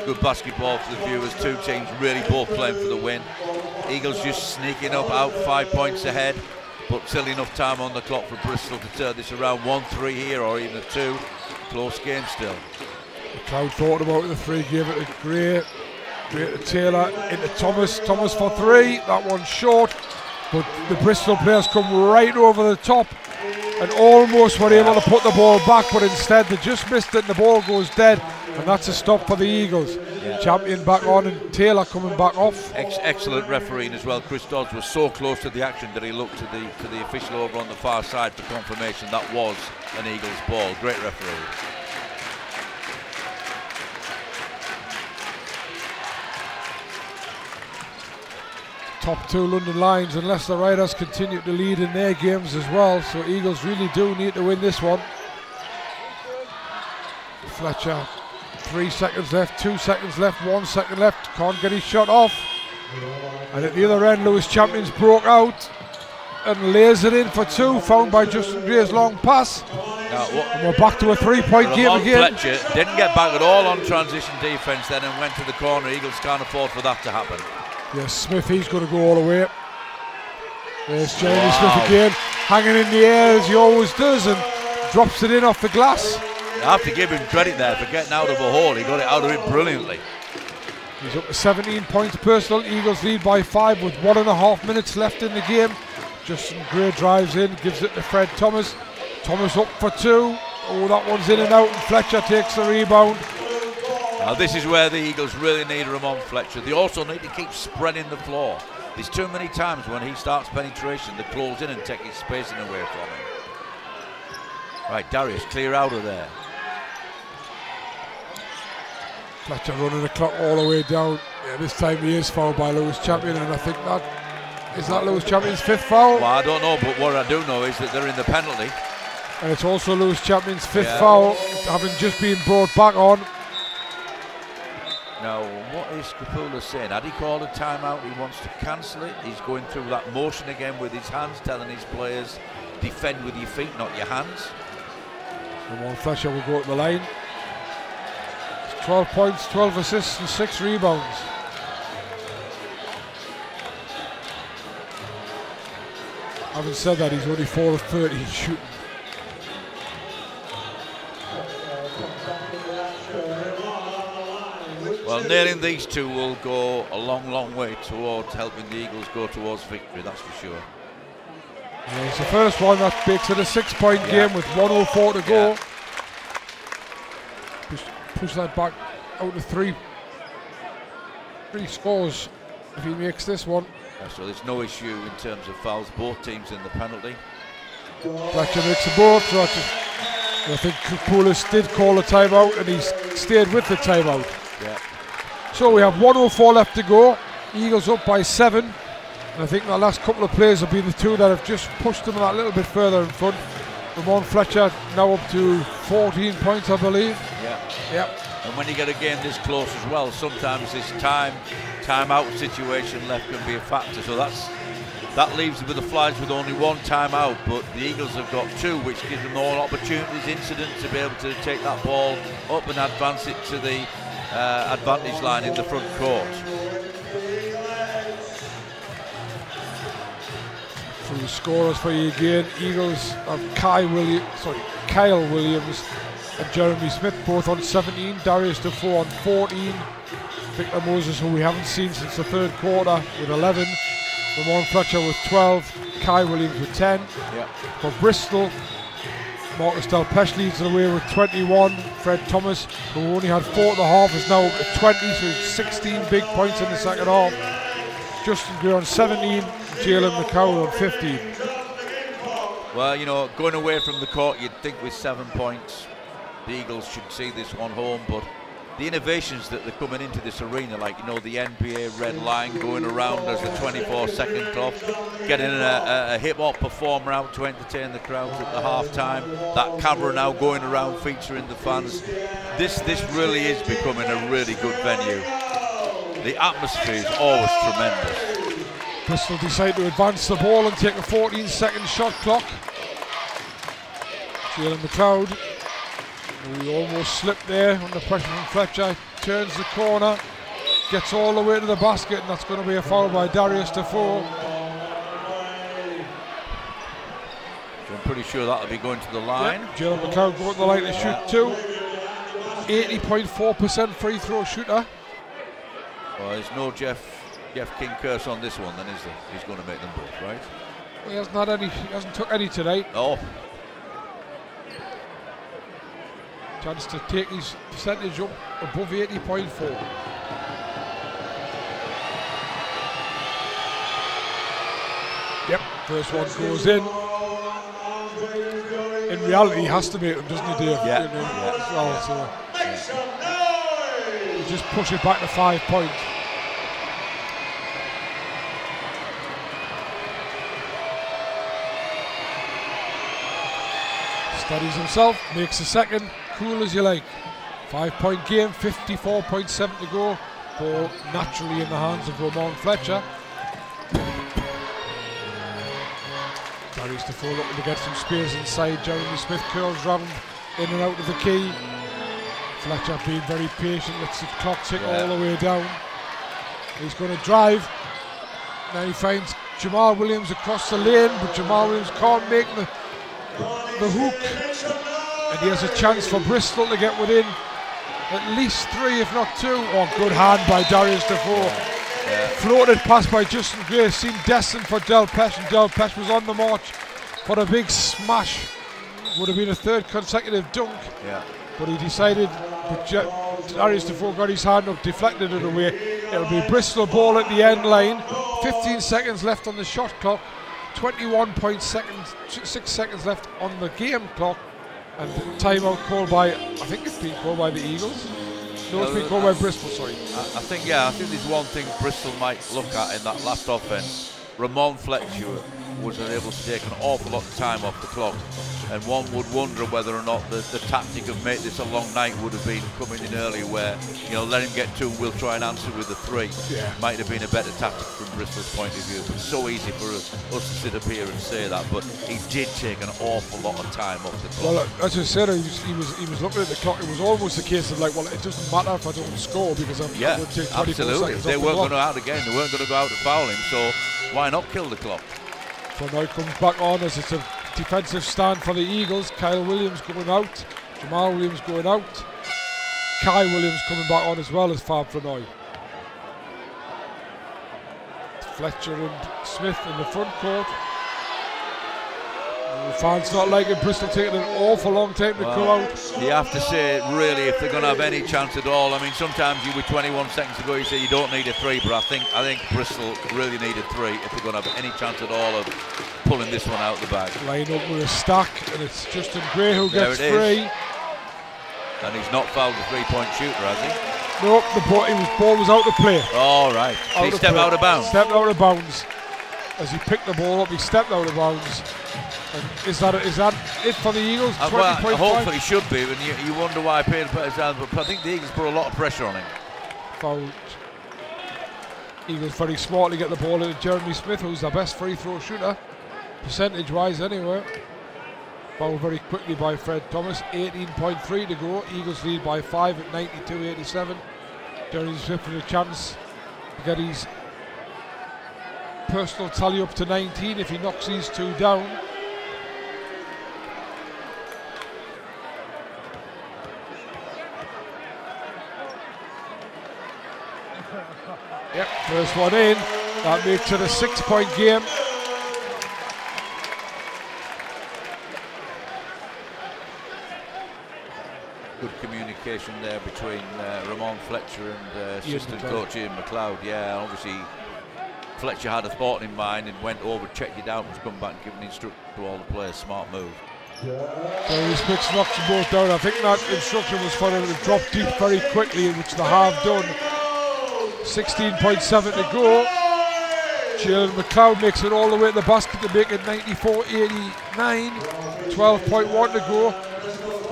Good basketball for the viewers. 2 teams really both playing for the win. Eagles just sneaking up out 5 points ahead, but still enough time on the clock for Bristol to turn this around. 1-3 here, or even a 2. Close game still. Excellent refereeing as well. Chris Dodds was so close to the action that he looked to the official over on the far side for confirmation that was an Eagles ball. Great referee. Top 2 London Lions, unless the Riders continue to lead in their games as well, so Eagles really do need to win this one. Fletcher, 3 seconds left, 2 seconds left, 1 second left, can't get his shot off. And at the other end, Lewis Champions broke out and lays it in for 2, found by Justin Gray's long pass. And we're back to a 3-point game again. Fletcher didn't get back at all on transition defence then and went to the corner. Eagles can't afford for that to happen. Yes, Smith, he's going to go all the way. There's Jeremy Smith again, hanging in the air as he always does, and drops it in off the glass. I have to give him credit there for getting out of a hole. He got it out of it brilliantly. He's up to 17 points personal. Eagles lead by 5 with 1.5 minutes left in the game. Justin Gray drives in, gives it to Fred Thomas. Thomas up for 2. Oh, that one's in and out, and Fletcher takes the rebound. Now this is where the Eagles really need Ramon Fletcher. They also need to keep spreading the floor. There's too many times when he starts penetration, they close in and take his spacing away from him. Right, Darius, clear out of there. Fletcher running the clock all the way down. Yeah, this time he is fouled by Lewis Champion, and I think that is that Lewis Champion's 5th foul. Well, I don't know, but what I do know is that they're in the penalty. And it's also Lewis Champion's 5th foul, having just been brought back on. Now, what is Kapula saying? Had he called a timeout? He wants to cancel it. He's going through that motion again with his hands, telling his players, defend with your feet, not your hands. Ramon Fletcher will go to the line. 12 points, 12 assists and 6 rebounds. Having said that, he's only 4 of 30 shooting. Well, nailing these two will go a long, long way towards helping the Eagles go towards victory, that's for sure. Yeah, it's the first one that makes it a 6-point game with 1:04 to go. Push that back out to 3 scores if he makes this one. Yeah, so there's no issue in terms of fouls, both teams in the penalty. Fletcher makes them both, so I think Poulos did call a timeout and he stayed with the timeout. Yeah. So we have 1:04 left to go. Eagles up by 7. And I think the last couple of plays have been the two that have just pushed them that little bit further in front. Ramon Fletcher now up to 14 points, I believe. Yeah. Yep. And when you get a game this close as well, sometimes this timeout situation left can be a factor. So that leaves with the Flyers with only 1 timeout, but the Eagles have got 2, which gives them all opportunities, incidents to be able to take that ball up and advance it to the advantage line in the front court. Through the scorers for you again, Eagles have Kyle Williams and Jeremy Smith both on 17, Darius Defoe on 14, Victor Moses, who we haven't seen since the 3rd quarter, with 11, Ramon Fletcher with 12, Kai Williams with 10. Yeah. For Bristol, Marcus Delpeche leads the way with 21. Fred Thomas, who only had 4.5, is now up to 20, so 16 big points in the second half. Justin Gray on 17, Jalen McCowell on 15. Well, you know, going away from the court, you'd think with 7 points, the Eagles should see this one home, but the innovations that are coming into this arena, like, you know, the NBA red line going around as the 24-second clock, getting a hip-hop performer out to entertain the crowds at the half-time, that camera now going around featuring the fans. This really is becoming a really good venue. The atmosphere is always tremendous. Bristol decide to advance the ball and take a 14-second shot clock. Jalen McLeod, who almost slipped there under pressure from Fletcher, turns the corner, gets all the way to the basket, and that's going to be a foul by Darius Defoe. So I'm pretty sure that'll be going to the line. Yep. Jalen McLeod going to the line to shoot 2. 80.4% free throw shooter. Well, there's no Jeff King curse on this one, then, is there? He's going to make them both, right? Well, he hasn't had any. He hasn't took any tonight. Oh. Chance to take his percentage up above 80.4. Yep, first one goes in. In reality, he has to make them, doesn't he, Dave? Yeah. Well, so you just push it back to 5 points. Steadies himself, makes a second, cool as you like. 5-point game, 54.7 to go. Ball naturally in the hands of Ramon Fletcher. Darius Defoe looking to get some space inside. Jeremy Smith curls round in and out of the key. Fletcher being very patient, lets the clock tick all the way down. He's going to drive. Now he finds Jamal Williams across the lane, but Jamal Williams can't make the hook. And he has a chance for Bristol to get within at least 3, if not 2. Oh, good hand by Darius Defoe. Yeah. Floated pass by Justin Gray, seemed destined for Del Pesh, and Del Pesh was on the march for a big smash. Would have been a 3rd consecutive dunk. Yeah. But he decided, Darius Defoe got his hand up, deflected it away. It'll be Bristol ball at the end line. 15 seconds left on the shot clock. 21.6 seconds left on the game clock. And the timeout called by, I think it's been called by the Eagles. No, it's been called by Bristol, sorry. I think there's one thing Bristol might look at in that last offence. Ramon Fletcher was able to take an awful lot of time off the clock, and one would wonder whether or not the tactic of make this a long night would have been coming in earlier, where, you know, let him get 2, we'll try and answer with a 3. Yeah. Might have been a better tactic from Bristol's point of view. It's so easy for us to sit up here and say that, but he did take an awful lot of time off the clock. Well, as I said, he was looking at the clock. It was almost a case of like, well, it doesn't matter if I don't score because I'm going to take 24 absolutely. seconds They off weren't the going to clock. out again. They weren't going to go out to foul him, so why not kill the clock? So now it comes back on as it's a defensive stand for the Eagles. Kyle Williams going out, Jamal Williams going out, Kai Williams coming back on as well as Fab Flanoy. Fletcher and Smith in the front court. The fans not liking Bristol taking an awful long time to come out. You have to say, really, if they're going to have any chance at all. I mean, sometimes you, with 21 seconds to go, you say you don't need a 3, but I think Bristol really need a 3 if they're going to have any chance at all of pulling this one out of the bag. Line up with a stack, and it's Justin Gray who gets 3. And he's not fouled the 3-point shooter, has he? Nope, the ball was out of play. All right. He stepped out of bounds. Stepped out of bounds. As he picked the ball up, he stepped out of bounds. And is that it for the Eagles? Well, hopefully it should be, and you wonder why Peter put his hand, but I think the Eagles put a lot of pressure on him. Fouled. Eagles very smartly get the ball into Jeremy Smith, who's their best free throw shooter, percentage-wise anyway. Fouled very quickly by Fred Thomas. 18.3 to go. Eagles lead by 5 at 92-87. Jeremy Smith with a chance to get his personal tally up to 19 if he knocks these 2 down. Yep, first one in. That makes it a 6-point game. Good communication there between Ramon Fletcher and assistant coach Ian McLeod. Yeah, obviously Fletcher had a thought in mind and went over, checked it out, and come back and given instruction to all the players. Smart move. So he Smith knocks them both down. I think that instruction was for them to drop deep very quickly, which they have done. 16.7 to go. Jalen McLeod makes it all the way to the basket to make it 94-89. 12.1 to go.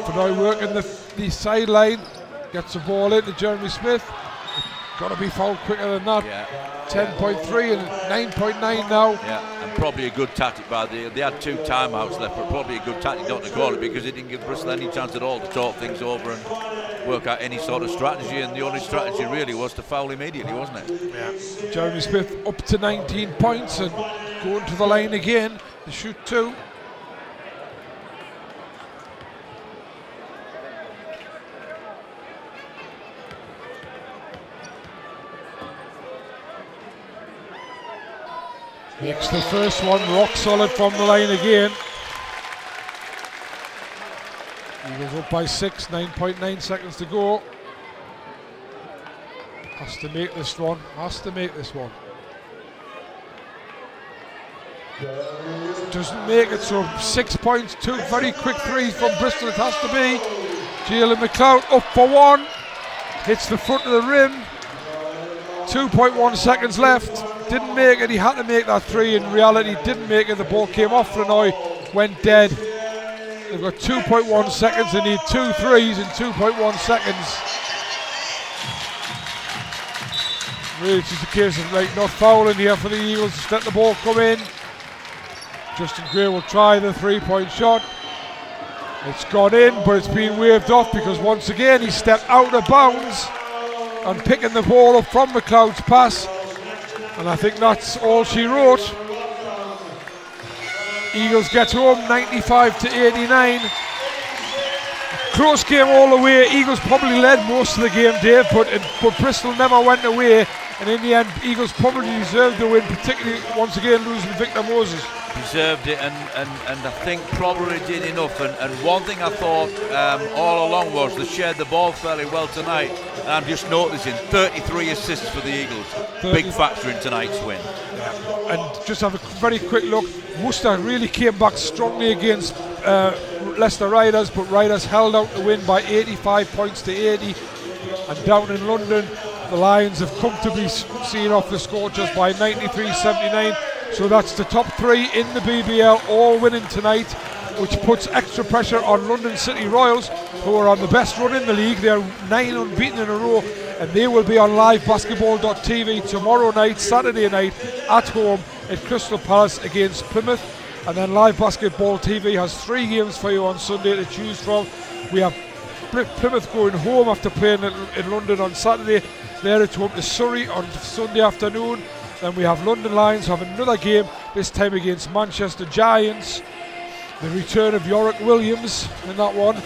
For now working the sideline. Gets the ball into Jeremy Smith. Got to be fouled quicker than that. Yeah. 10.3 and 9.9 now. Yeah, and probably a good tactic by they had 2 timeouts left, but probably a good tactic not to call it, because it didn't give Bristol any chance at all to talk things over and work out any sort of strategy, and the only strategy really was to foul immediately, wasn't it? Yeah. Jeremy Smith up to 19 points and going to the line again to shoot 2. Makes the first one rock solid from the line again. Eagles up by 6, 9.9 seconds to go. Has to make this one, Doesn't make it, so 6 points, 2 very quick threes from Bristol it has to be. Jalen McLeod up for 1. Hits the front of the rim. 2.1 seconds left. Didn't make it, he had to make that 3. In reality, didn't make it. The ball came off Flanoy, went dead. They've got 2.1 seconds. They need 2 threes in 2.1 seconds. Really, it's just a case of like not fouling here for the Eagles. Just let the ball come in. Justin Gray will try the 3-point shot. It's gone in, but it's been waved off because once again he stepped out of bounds and picking the ball up from McLeod's pass. And I think that's all she wrote. Eagles get home 95-89. close game all the way. Eagles probably led most of the game, Dave, but Bristol never went away, and in the end Eagles probably deserved the win, particularly once again losing Victor Moses. Deserved it, and I think probably did enough, and one thing I thought all along was they shared the ball fairly well tonight, and I'm just noticing 33 assists for the Eagles, big factor in tonight's win. And just have a very quick look, Worcester really came back strongly against Leicester Riders, but Riders held out to win by 85 points to 80, and down in London the Lions have comfortably seen off the Scorchers by 93-79. So that's the top three in the BBL all winning tonight, which puts extra pressure on London City Royals, who are on the best run in the league. They're 9 unbeaten in a row, and they will be on livebasketball.tv tomorrow night, Saturday night, at home at Crystal Palace against Plymouth. And then Live Basketball TV has 3 games for you on Sunday to choose from. We have Plymouth going home after playing in London on Saturday. They're at home to Surrey on Sunday afternoon. Then we have London Lions have another game, this time against Manchester Giants. The return of Yorick Williams in that one.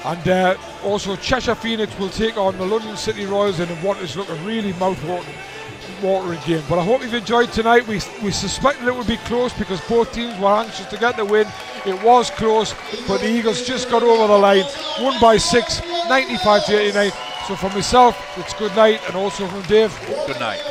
And also Cheshire Phoenix will take on the London City Royals in what is looking really mouth-watering game. But I hope you've enjoyed tonight. We suspected it would be close because both teams were anxious to get the win. It was close, but the Eagles just got over the line, won by 6, 95-89. So for myself, it's good night, and also from Dave, good night.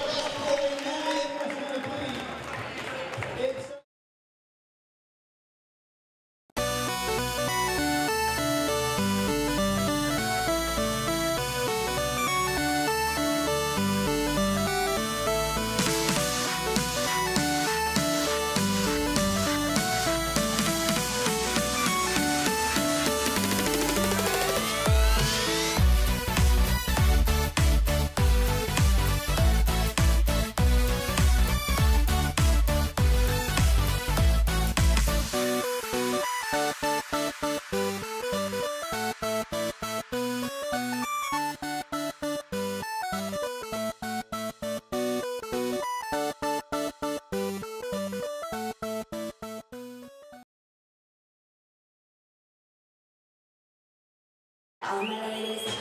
All my ladies.